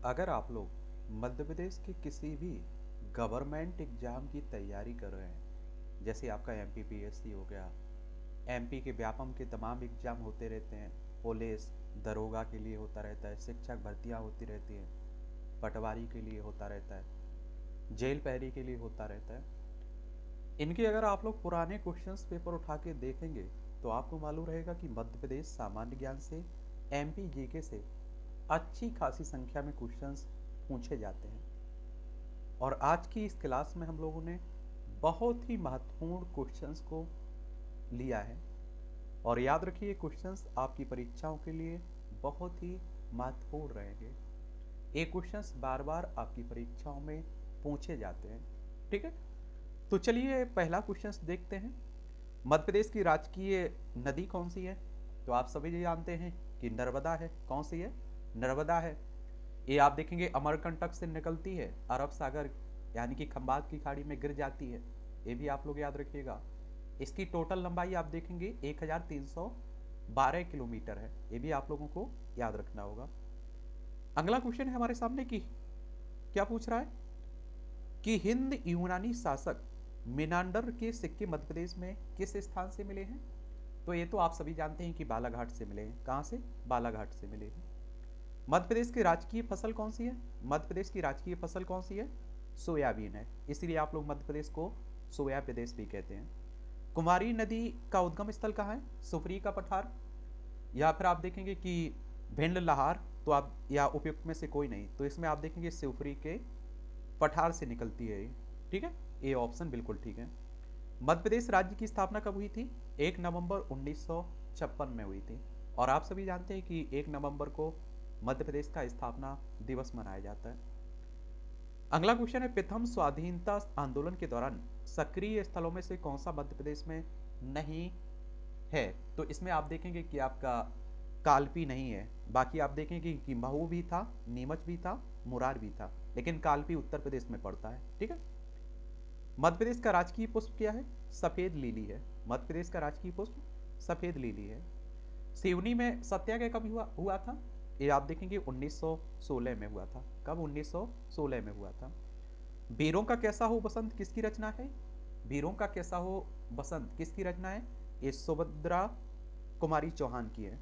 अगर आप लोग मध्य प्रदेश के किसी भी गवर्नमेंट एग्ज़ाम की तैयारी कर रहे हैं, जैसे आपका एमपीपीएससी हो गया, एमपी के व्यापम के तमाम एग्ज़ाम होते रहते हैं, पुलिस दरोगा के लिए होता रहता है, शिक्षक भर्तियां होती रहती हैं, पटवारी के लिए होता रहता है, जेल पहरी के लिए होता रहता है। इनके अगर आप लोग पुराने क्वेश्चंस पेपर उठा के देखेंगे तो आपको मालूम रहेगा कि मध्य प्रदेश सामान्य ज्ञान से, एमपी जीके से अच्छी खासी संख्या में क्वेश्चंस पूछे जाते हैं। और आज की इस क्लास में हम लोगों ने बहुत ही महत्वपूर्ण क्वेश्चंस को लिया है। और याद रखिए, क्वेश्चंस आपकी परीक्षाओं के लिए बहुत ही महत्वपूर्ण रहेंगे। ये क्वेश्चंस बार बार आपकी परीक्षाओं में पूछे जाते हैं। ठीक है, तो चलिए पहला क्वेश्चंस देखते हैं। मध्य प्रदेश की राजकीय नदी कौन सी है? तो आप सभी जानते हैं कि नर्मदा है। कौन सी है? नर्मदा है। ये आप देखेंगे अमरकंटक से निकलती है, अरब सागर यानी कि खंबात की खाड़ी में गिर जाती है। ये भी आप लोग याद रखिएगा। इसकी टोटल लंबाई आप देखेंगे 1312 किलोमीटर है। ये भी आप लोगों को याद रखना होगा। अगला क्वेश्चन है हमारे सामने की क्या पूछ रहा है कि हिंद यूनानी शासक मिनांडर के सिक्के मध्य प्रदेश में किस स्थान से मिले हैं? तो ये तो आप सभी जानते हैं कि बालाघाट से मिले हैं। कहाँ से? बालाघाट से मिले हैं। मध्य प्रदेश की राजकीय फसल कौन सी है? मध्य प्रदेश की राजकीय फसल कौन सी है? सोयाबीन है। इसीलिए आप लोग मध्य प्रदेश को सोया प्रदेश भी कहते हैं। कुमारी नदी का उद्गम स्थल कहाँ है? सुपरी का पठार। या फिर आप देखेंगे कि भिंड लहार, तो आप या उपयुक्त में से कोई नहीं, तो इसमें आप देखेंगे शिवपुरी के पठार से निकलती है। ठीक है, ए ऑप्शन बिल्कुल ठीक है। मध्य प्रदेश राज्य की स्थापना कब हुई थी? 1 नवंबर 1956 में हुई थी। और आप सभी जानते हैं कि 1 नवंबर को मध्य प्रदेश का स्थापना दिवस मनाया जाता है। अगला क्वेश्चन है, प्रथम स्वाधीनता आंदोलन के दौरान सक्रिय स्थलों में से कौन सा मध्य प्रदेश में नहीं है? तो इसमें आप देखेंगे कि आपका कालपी नहीं है। बाकी आप देखेंगे कि महू भी था, नीमच भी था, मुरार भी था, लेकिन कालपी उत्तर प्रदेश में पड़ता है। ठीक है। मध्य प्रदेश का राजकीय पुष्प क्या है? सफेद लीली है। मध्य प्रदेश का राजकीय पुष्प सफेद लीली है। सिवनी में सत्याग्रह कब हुआ था? ये आप देखेंगे 1916 में हुआ था। कब? 1916 में हुआ था। वीरों का कैसा हो बसंत किसकी रचना है? वीरों का कैसा हो बसंत किसकी रचना है? ये सुभद्रा कुमारी चौहान की है।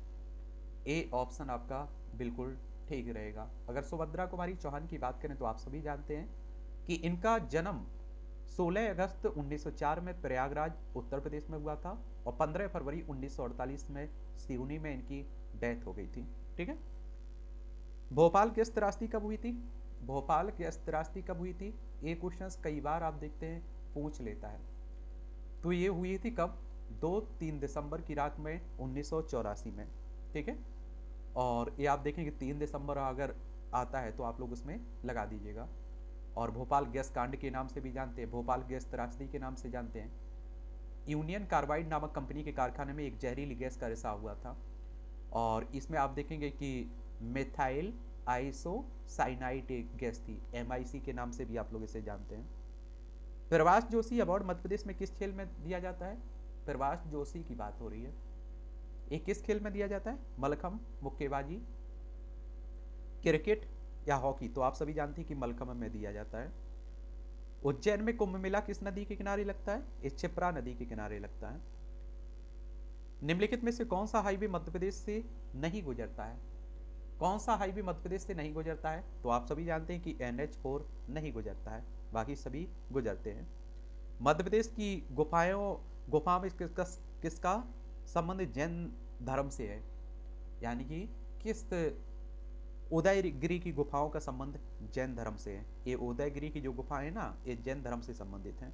ए ऑप्शन आपका बिल्कुल ठीक रहेगा। अगर सुभद्रा कुमारी चौहान की बात करें तो आप सभी जानते हैं कि इनका जन्म 16 अगस्त 1904 में प्रयागराज उत्तर प्रदेश में हुआ था और 15 फरवरी 1948 में सिवनी में इनकी डेथ हो गई थी। ठीक है। भोपाल की त्रासदी कब हुई थी? भोपाल की त्रासदी कब हुई थी? ये क्वेश्चन कई बार आप देखते हैं पूछ लेता है। तो ये हुई थी कब? 2-3 दिसंबर की रात में 1984 में। ठीक है। और ये आप देखेंगे 3 दिसंबर अगर आता है तो आप लोग उसमें लगा दीजिएगा। और भोपाल गैस कांड के नाम से भी जानते हैं, भोपाल गैस त्रासदी के नाम से जानते हैं। यूनियन कार्बाइड नामक कंपनी के कारखाने में एक जहरीली गैस का रिसाव हुआ था और इसमें आप देखेंगे कि मेथाइल आइसोसाइनाइड एक गैस थी, MIC के नाम से भी आप लोग इसे जानते हैं। प्रवास जोशी अवार्ड मध्य प्रदेश में किस खेल में दिया जाता है? प्रवास जोशी की बात हो रही है। ये किस खेल में दिया जाता है? मलखम, मुक्केबाजी, क्रिकेट या हॉकी? तो आप सभी जानते हैं कि मलखम में दिया जाता है। उज्जैन में कुंभ मेला किस नदी के किनारे लगता है? इस क्षिप्रा नदी के किनारे लगता है। निम्नलिखित में से कौन सा हाईवे मध्य प्रदेश से नहीं गुजरता है? कौन सा हाईवे मध्य प्रदेश से नहीं गुजरता है? तो आप सभी जानते हैं कि NH4 नहीं गुजरता है, बाकी सभी गुजरते हैं। मध्य प्रदेश की गुफा में किसका संबंध जैन धर्म से है? यानी कि किस उदयगिरी की गुफाओं का संबंध जैन धर्म से है। ये उदयगिरी की जो गुफा है ना, ये जैन धर्म से संबंधित है।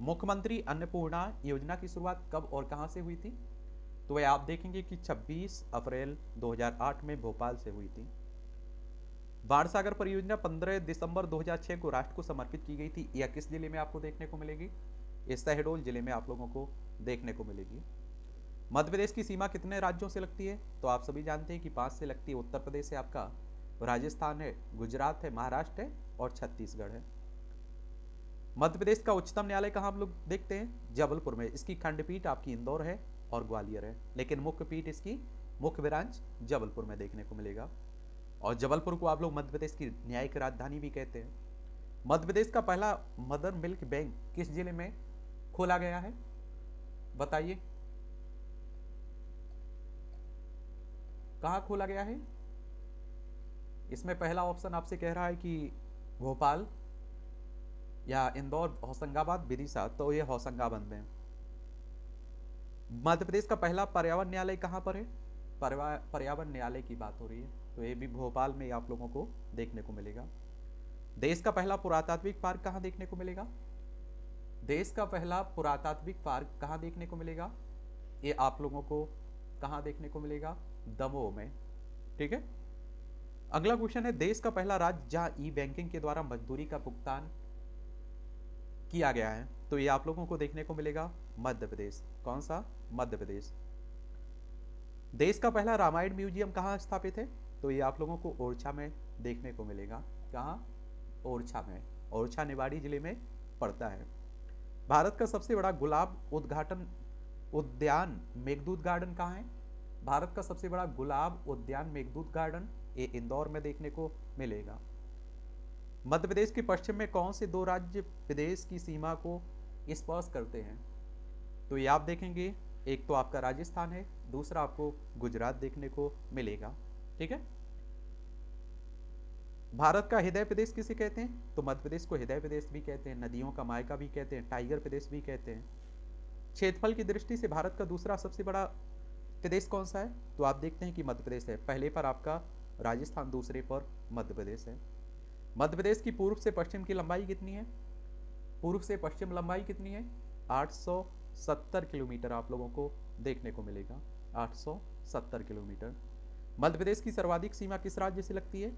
मुख्यमंत्री अन्नपूर्णा योजना की शुरुआत कब और कहां से हुई थी? तो वह आप देखेंगे कि 26 अप्रैल 2008 में भोपाल से हुई थी। बाण सागर परियोजना 15 दिसंबर 2006 को राष्ट्र को समर्पित की गई थी। यह किस जिले में आपको देखने को मिलेगी? इस शहडोल जिले में आप लोगों को देखने को मिलेगी। मध्य प्रदेश की सीमा कितने राज्यों से लगती है? तो आप सभी जानते हैं कि 5 से लगती है। उत्तर प्रदेश है आपका, राजस्थान है, गुजरात है, महाराष्ट्र है और छत्तीसगढ़ है। मध्य प्रदेश का उच्चतम न्यायालय कहाँ हम लोग देखते हैं? जबलपुर में। इसकी खंडपीठ आपकी इंदौर है और ग्वालियर है, लेकिन मुख्य पीठ इसकी मुख्य ब्रांच जबलपुर में देखने को मिलेगा। और जबलपुर को आप लोग मध्य प्रदेश की न्यायिक राजधानी भी कहते हैं। मध्य प्रदेश का पहला मदर मिल्क बैंक किस जिले में खोला गया है, बताइए, कहाँ खोला गया है? इसमें पहला ऑप्शन आपसे कह रहा है कि भोपाल या इंदौर, होशंगाबाद, विदिशा, तो ये होशंगाबाद में। मध्य प्रदेश का पहला पर्यावरण न्यायालय कहाँ पर है? पर्यावरण न्यायालय की बात हो रही है, तो ये भी भोपाल में आप लोगों को देखने को मिलेगा। देश का पहला पुरातात्विक पार्क कहाँ देखने को मिलेगा? देश का पहला पुरातात्विक पार्क कहाँ देखने को मिलेगा? ये आप लोगों को कहाँ देखने को मिलेगा? दमोह में। ठीक है। अगला क्वेश्चन है, देश का पहला राज्य जहां ई बैंकिंग के द्वारा मजदूरी का भुगतान किया गया है, तो ये आप लोगों को देखने को मिलेगा मध्य प्रदेश। कौन सा? मध्य प्रदेश। देश का पहला रामायण म्यूजियम कहाँ स्थापित है? तो ये आप लोगों को ओरछा में देखने को मिलेगा। कहाँ? ओरछा में। ओरछा निवाड़ी जिले में पड़ता है। भारत का सबसे बड़ा गुलाब उद्घाटन उद्यान मेघदूत गार्डन कहाँ है? भारत का सबसे बड़ा गुलाब उद्यान मेघदूत गार्डन ये इंदौर में देखने को मिलेगा। मध्य प्रदेश के पश्चिम में कौन से दो राज्य प्रदेश की सीमा को स्पर्श करते हैं? तो ये आप देखेंगे, एक तो आपका राजस्थान है, दूसरा आपको गुजरात देखने को मिलेगा। ठीक है। भारत का हृदय प्रदेश किसे कहते हैं? तो मध्य प्रदेश को हृदय प्रदेश भी कहते हैं, नदियों का मायका भी कहते हैं, टाइगर प्रदेश भी कहते हैं। क्षेत्रफल की दृष्टि से भारत का दूसरा सबसे बड़ा प्रदेश कौन सा है? तो आप देखते हैं कि मध्य प्रदेश है। पहले पर आपका राजस्थान, दूसरे पर मध्य प्रदेश है। मध्य प्रदेश की पूर्व से पश्चिम की लंबाई कितनी है? पूर्व से पश्चिम लंबाई कितनी है? 870 किलोमीटर आप लोगों को देखने को मिलेगा। 870 किलोमीटर। मध्य प्रदेश की सर्वाधिक सीमा किस राज्य से लगती है?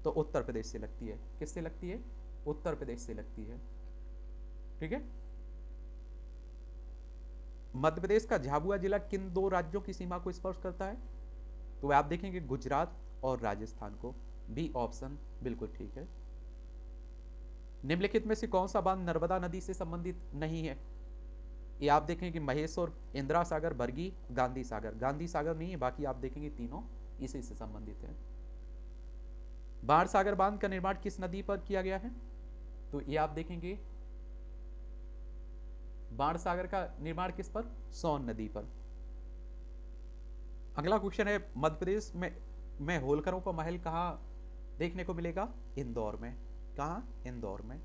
तो उत्तर प्रदेश से लगती है। किससे लगती है? उत्तर प्रदेश से लगती है। ठीक है। मध्य प्रदेश का झाबुआ जिला किन दो राज्यों की सीमा को स्पर्श करता है? तो आप देखेंगे गुजरात और राजस्थान को। बी ऑप्शन बिल्कुल ठीक है। निम्नलिखित में से कौन सा बांध नर्मदा नदी से संबंधित नहीं है? ये आप देखेंगे महेश्वर, इंदिरा सागर, बरगी, गांधी सागर। गांधी सागर नहीं है, बाकी आप देखेंगे तीनों इसी से संबंधित है। बाण सागर बांध का निर्माण किस नदी पर किया गया है? तो ये आप देखेंगे बाण सागर का निर्माण किस पर? सोन नदी पर। अगला क्वेश्चन है, मध्य प्रदेश में होलकरों का महल कहाँ देखने को मिलेगा? इंदौर में। कहाँ? इंदौर में।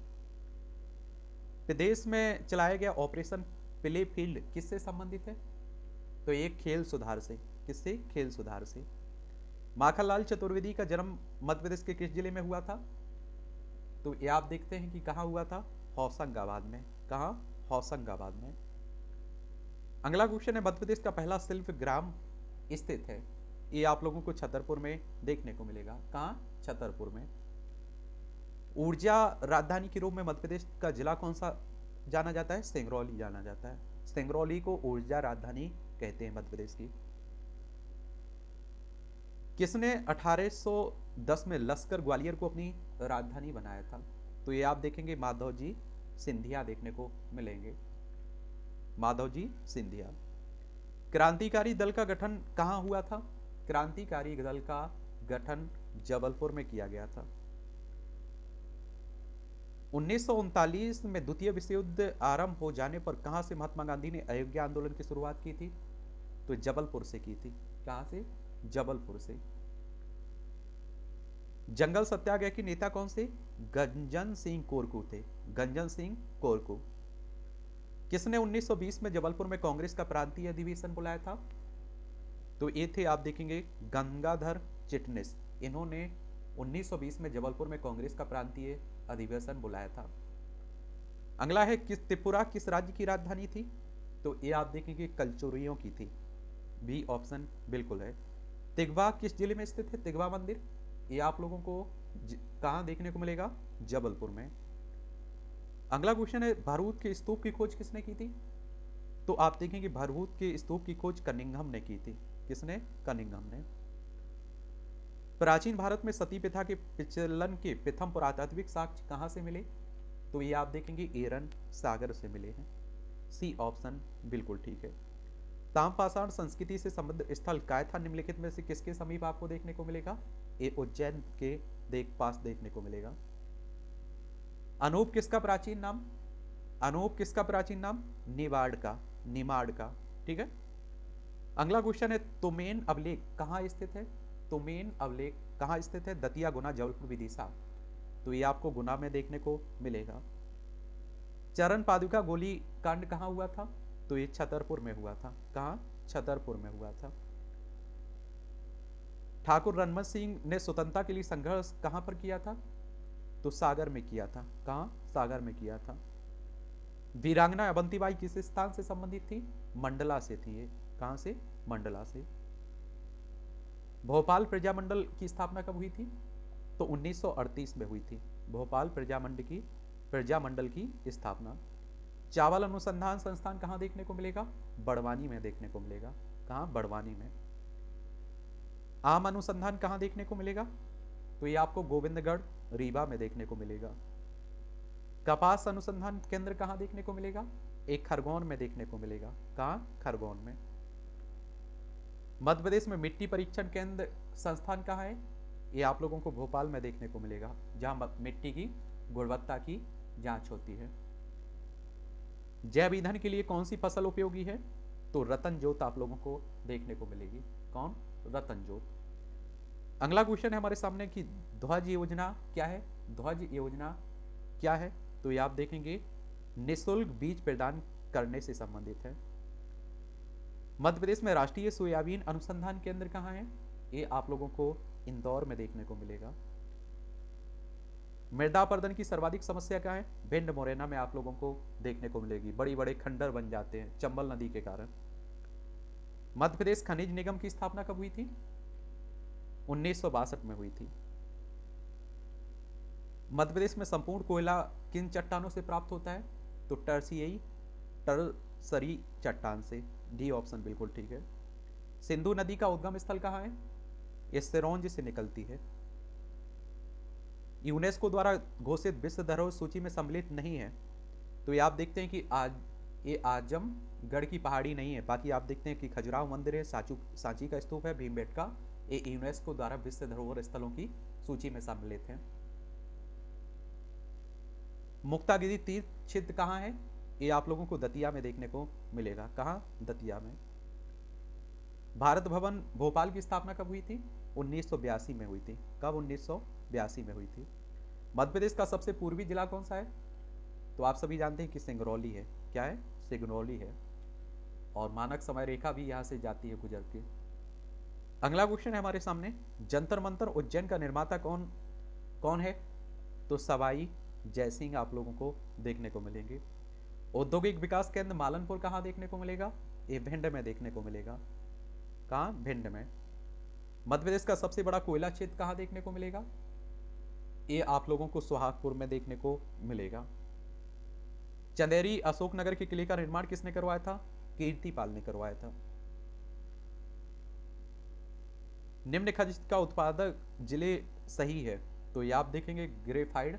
प्रदेश में चलाया गया ऑपरेशन प्ले फील्ड किससे संबंधित है? तो एक खेल सुधार से। किससे? खेल सुधार से। माखनलाल चतुर्वेदी का जन्म मध्य प्रदेश के किस जिले में हुआ था? तो ये आप देखते हैं कि कहाँ हुआ था? होशंगाबाद में। कहाँ? होशंगाबाद में। अगला क्वेश्चन है, मध्य प्रदेश का पहला शिल्प ग्राम स्थित है, ये आप लोगों को छतरपुर में देखने को मिलेगा। कहाँ? छतरपुर में। ऊर्जा राजधानी के रूप में मध्य प्रदेश का जिला कौन सा जाना जाता है? सिंगरौली जाना जाता है। सिंगरौली को ऊर्जा राजधानी कहते हैं मध्य प्रदेश की। किसने 1810 में लश्कर ग्वालियर को अपनी राजधानी बनाया था? तो ये आप देखेंगे माधवजी सिंधिया देखने को मिलेंगे। माधवजी सिंधिया। क्रांतिकारी दल का गठन कहाँ हुआ था? क्रांतिकारी दल का गठन जबलपुर में किया गया था। 1939 में द्वितीय विश्व युद्ध आरंभ हो जाने पर कहां से महात्मा गांधी ने अयोग्य आंदोलन की शुरुआत की थी? तो जबलपुर से की थी। कहां से? जबलपुर से। जंगल सत्याग्रह के नेता कौन से? गंजन सिंह कोरकू थे। गंजन सिंह कोरकू। किसने 1920 में जबलपुर में कांग्रेस का प्रांतीय अधिवेशन बुलाया था? तो ये थे आप देखेंगे गंगाधर चिटनिस। इन्होंने 1920 में जबलपुर में कांग्रेस का प्रांतीय अधिवेशन बुलाया था। अगला है, किस त्रिपुरा किस राज्य की राजधानी थी? तो ये आप देखेंगे कलचुरियों की थी। बी ऑप्शन बिल्कुल है। तिगवा किस जिले में स्थित है? तिगवा मंदिर ये आप लोगों को कहां देखने को मिलेगा? जबलपुर में। अगला क्वेश्चन है, भरहुत के स्तूप की खोज किसने की थी? तो आप देखेंगे भरहुत के स्तूप की खोज कनिंघम ने की थी। किसने? कनिंघम ने। प्राचीन भारत में सती प्रथा के प्रचलन के प्रथम पुरातात्विक साक्ष्य कहां से मिले? तो ये आप देखेंगे एरन सागर से मिले हैं। सी ऑप्शन बिल्कुल ठीक है। ताम्रपाषाण संस्कृति से संबद्ध स्थल कायथा निम्नलिखित में से किसके समीप आपको देखने को मिलेगा? ये उज्जैन के पास देखने को मिलेगा। अनूप किसका प्राचीन नाम? अनूप किसका प्राचीन नाम? निमाड़ का। ठीक है। अगला क्वेश्चन है, तुमेन अभिलेख कहाँ स्थित है? तुमेन अभिलेख कहाँ स्थित है? दतिया, गुना, जबलपुर, विदिशा। तो ये आपको गुना में देखने को मिलेगा। चरण पादुका गोली कांड कहाँ हुआ था? तो ये छतरपुर में हुआ था। कहाँ? छतरपुर में हुआ था। ठाकुर रणमत सिंह ने स्वतंत्रता के लिए संघर्ष कहां पर किया था? तो सागर में किया था। कहां? सागर में किया था। वीरांगना अवंतीबाई किस स्थान से संबंधित थी? मंडला से थी। ये कहां से? मंडला से। भोपाल प्रजामंडल की स्थापना कब हुई थी? तो 1938 में हुई थी। भोपाल प्रजामंडल की स्थापना। चावल अनुसंधान संस्थान कहां देखने को मिलेगा? बड़वानी में देखने को मिलेगा। कहां? बड़वानी में। आम अनुसंधान कहां देखने को मिलेगा? तो ये आपको गोविंदगढ़, रीवा में देखने को मिलेगा। कपास अनुसंधान केंद्र कहां देखने को मिलेगा? एक खरगोन में देखने को मिलेगा। कहां? खरगोन में। मध्य प्रदेश में मिट्टी परीक्षण केंद्र संस्थान कहां है? ये आप लोगों को भोपाल में देखने को मिलेगा, जहां मिट्टी की गुणवत्ता की जांच होती है। जैव ईंधन के लिए कौन सी फसल उपयोगी है? तो रतन जोत आप लोगों को देखने को मिलेगी। कौन? रतन जोत। अगला क्वेश्चन है हमारे सामने कि ध्वज योजना क्या है? ध्वज योजना क्या है? तो ये आप देखेंगे निःशुल्क बीज प्रदान करने से संबंधित है। मध्य प्रदेश में राष्ट्रीय सोयाबीन अनुसंधान केंद्र कहां है? ये आप लोगों को इंदौर में देखने को मिलेगा। मृदा अपरदन की सर्वाधिक समस्या क्या है? भिंड, मुरैना में आप लोगों को देखने को मिलेगी। बड़ी बड़े खंडर बन जाते हैं चंबल नदी के कारण। मध्य प्रदेश खनिज निगम की स्थापना कब हुई थी? 1962 में हुई थी। मध्य प्रदेश में संपूर्ण कोयला किन चट्टानों से प्राप्त होता है? तो टरसरी चट्टान से। डी ऑप्शन बिल्कुल ठीक है। सिंधु नदी का उद्गम स्थल कहां है? ये सिरोंज से निकलती है। यूनेस्को द्वारा घोषित विश्व धरोहर सूची में सम्मिलित नहीं है। तो ये आप देखते हैं कि ये आजमगढ़ की पहाड़ी नहीं है। बाकी आप देखते हैं कि खजुराहो मंदिर है, सांची का स्तूप है, भीमबेटका, ये यूनेस्को द्वारा विश्व धरोहर स्थलों की सूची में सम्मिलित है। मुक्तागिरी तीर्थ क्षेत्र कहाँ है? ये आप लोगों को दतिया में देखने को मिलेगा। कहाँ? दतिया में। भारत भवन भोपाल की स्थापना कब हुई थी? 1982 में हुई थी। कब? 1982 में हुई थी। मध्य प्रदेश का सबसे पूर्वी जिला कौन सा है? तो आप सभी जानते हैं कि सिंगरौली है। क्या है? सिंगरौली है। और मानक समय रेखा भी यहाँ से जाती है गुजर के। अगला क्वेश्चन है हमारे सामने, जंतर मंतर उज्जैन का निर्माता कौन है? तो सवाई जयसिंह आप लोगों को देखने को मिलेंगे। औद्योगिक विकास केंद्र मालनपुर कहाँ देखने को मिलेगा? ये भिंड में देखने को मिलेगा। कहाँ? भिंड में। मध्य प्रदेश का सबसे बड़ा कोयला क्षेत्र कहाँ देखने को मिलेगा? ये आप लोगों को सोहागपुर में देखने को मिलेगा। चंदेरी अशोकनगर के किले का निर्माण किसने करवाया था? कीर्तिपाल ने करवाया था। निम्न खनिज का उत्पादक जिले सही है? तो ये आप देखेंगे ग्रेफाइड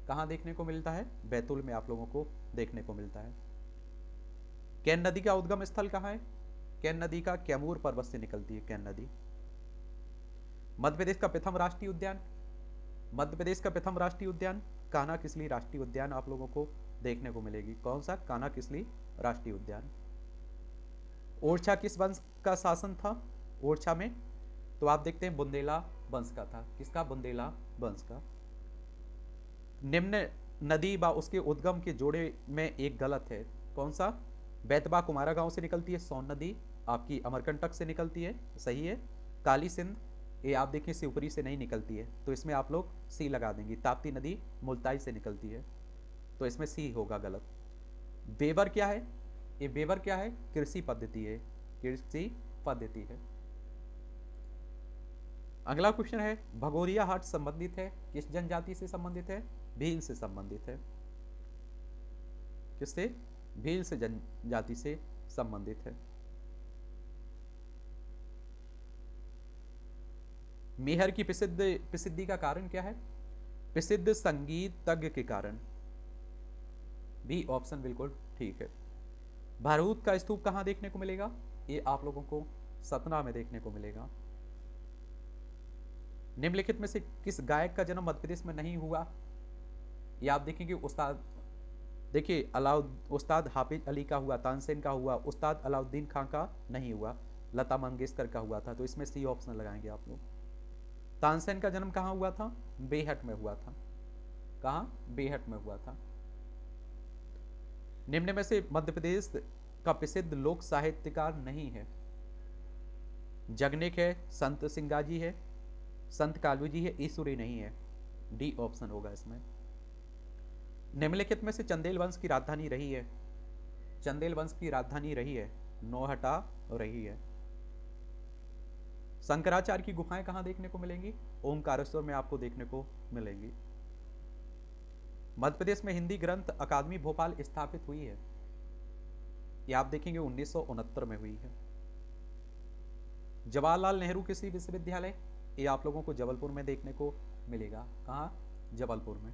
कहाँ देखने को मिलता है? बैतूल में आप लोगों को देखने को मिलता है। कैन नदी का उद्गम स्थल कहाँ है? कैन नदी का कैमूर पर्वत से निकलती है कैन नदी। मध्य प्रदेश का प्रथम राष्ट्रीय उद्यान? मध्य प्रदेश का प्रथम राष्ट्रीय उद्यान कान्हा किसली राष्ट्रीय उद्यान आप लोगों को देखने को मिलेगी। कौन सा? कान्हा किसली राष्ट्रीय उद्यान। ओरछा किस वंश का शासन था? ओरछा में तो आप देखते हैं बुंदेला वंश का था। किसका? बुंदेला वंश का। निम्न नदी व उसके उद्गम के जोड़े में एक गलत है। कौन सा? बैतबा कुमारा गांव से निकलती है। सोन नदी आपकी अमरकंटक से निकलती है। सही है। काली सिंध ये आप देखें शिवपुरी से नहीं निकलती है, तो इसमें आप लोग सी लगा देंगे। ताप्ती नदी मुल्ताई से निकलती है, तो इसमें सी होगा गलत। बेवर क्या है? ये बेवर क्या है? कृषि पद्धति है। कृषि पद्धति है। अगला क्वेश्चन है, भगोरिया हाट संबंधित है किस जनजाति से संबंधित है? भील से संबंधित है। किससे? भील से जनजाति से संबंधित है। मेहर की प्रसिद्धि का कारण क्या है? प्रसिद्ध संगीतज्ञ के कारण। बी ऑप्शन बिल्कुल ठीक है। भारत का स्तूप कहां देखने को मिलेगा? ये आप लोगों को सतना में देखने को मिलेगा। निम्नलिखित में से किस गायक का जन्म मध्य प्रदेश में नहीं हुआ? ये आप देखेंगे उस्ताद, देखिए उस्ताद हाफिज अली का हुआ, तानसेन का हुआ, उस्ताद अलाउद्दीन खां का नहीं हुआ, लता मंगेशकर का हुआ था। तो इसमें सी ऑप्शन लगाएंगे आप लोग। तानसेन का जन्म कहाँ हुआ था? बेहट में हुआ था। कहाँ? बेहट में हुआ था। निम्न में से मध्य प्रदेश का प्रसिद्ध लोक साहित्यकार नहीं है? जगनिक है, संत सिंगाजी है, संत कालू जी है, ईश्वरी नहीं है। डी ऑप्शन होगा इसमें। निम्नलिखित में से चंदेल वंश की राजधानी रही है? चंदेल वंश की राजधानी रही है? नौहटा रही है। शंकराचार्य की गुफाएं कहां देखने को मिलेंगी? ओमकारेश्वर में आपको देखने को मिलेंगी। मध्य प्रदेश में हिंदी ग्रंथ अकादमी भोपाल स्थापित हुई है? ये आप देखेंगे 1969 में हुई है। जवाहरलाल नेहरू कृषि विश्वविद्यालय, ये आप लोगों को जबलपुर में देखने को मिलेगा। कहाँ? जबलपुर में।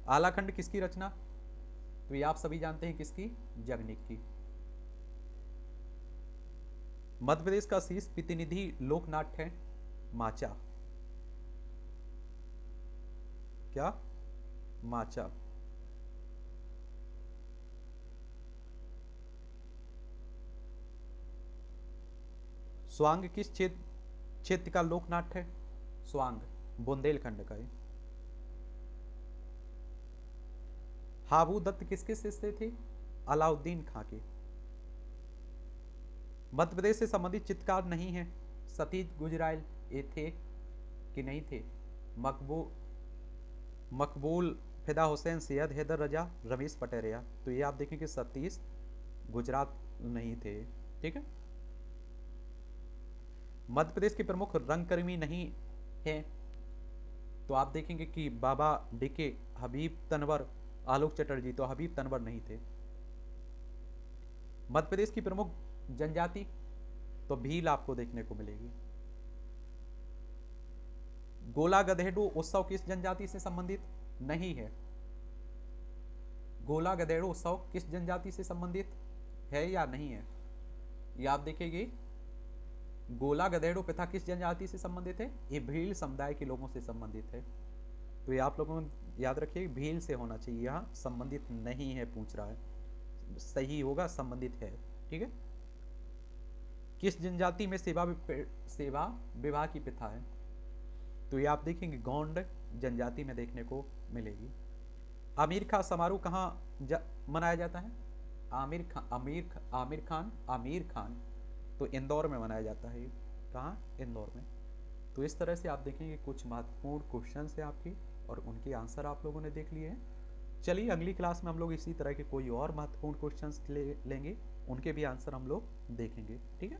आलाखंड किसकी रचना? तो ये आप सभी जानते हैं किसकी? जगनिक की। मध्य प्रदेश का शीर्ष प्रतिनिधि लोक नाट्य है? माचा। क्या? माचा। स्वांग किस क्षेत्र का लोक नाट्य है? स्वांग बुंदेलखंड का है। हाबू दत्त किसके शिष्य थे? अलाउद्दीन खां के। मध्य प्रदेश से संबंधित चित्रकार नहीं है? सतीश गुजराल ये थे कि नहीं थे? मकबूल फिदा हुसैन, सैयद हैदर रजा, रमेश पटेरिया। तो ये आप देखेंगे सतीश गुजरात नहीं थे। ठीक है। मध्य प्रदेश के प्रमुख रंगकर्मी नहीं है? तो आप देखेंगे कि बाबा डीके, हबीब तनवर, आलोक चटर्जी। तो हबीब तनवर नहीं थे। मध्य प्रदेश की प्रमुख जनजाति? तो भील आपको देखने को मिलेगी। गोला गधेड़ू उत्सव किस जनजाति से संबंधित नहीं है? गोला गधेड़ू उत्सव किस जनजाति से संबंधित है या नहीं है? ये आप देखेंगे गोला गधेड़ू प्रथा किस जनजाति से संबंधित है? ये भील समुदाय के लोगों से संबंधित है। तो ये आप लोगों को याद रखिए, भील से होना चाहिए, यहाँ संबंधित नहीं है पूछ रहा है। सही होगा संबंधित है। ठीक है। किस जनजाति में सेवा विवाह की प्रथा है? तो ये आप देखेंगे गोंड जनजाति में देखने को मिलेगी। आमिर खान समारोह कहाँ मनाया जाता है? आमिर खान तो इंदौर में मनाया जाता है। कहाँ? इंदौर में। तो इस तरह से आप देखेंगे कुछ महत्वपूर्ण क्वेश्चन है आपकी, और उनके आंसर आप लोगों ने देख लिए हैं। चलिए अगली क्लास में हम लोग इसी तरह के कोई और महत्वपूर्ण क्वेश्चंस लेंगे, उनके भी आंसर हम लोग देखेंगे। ठीक है।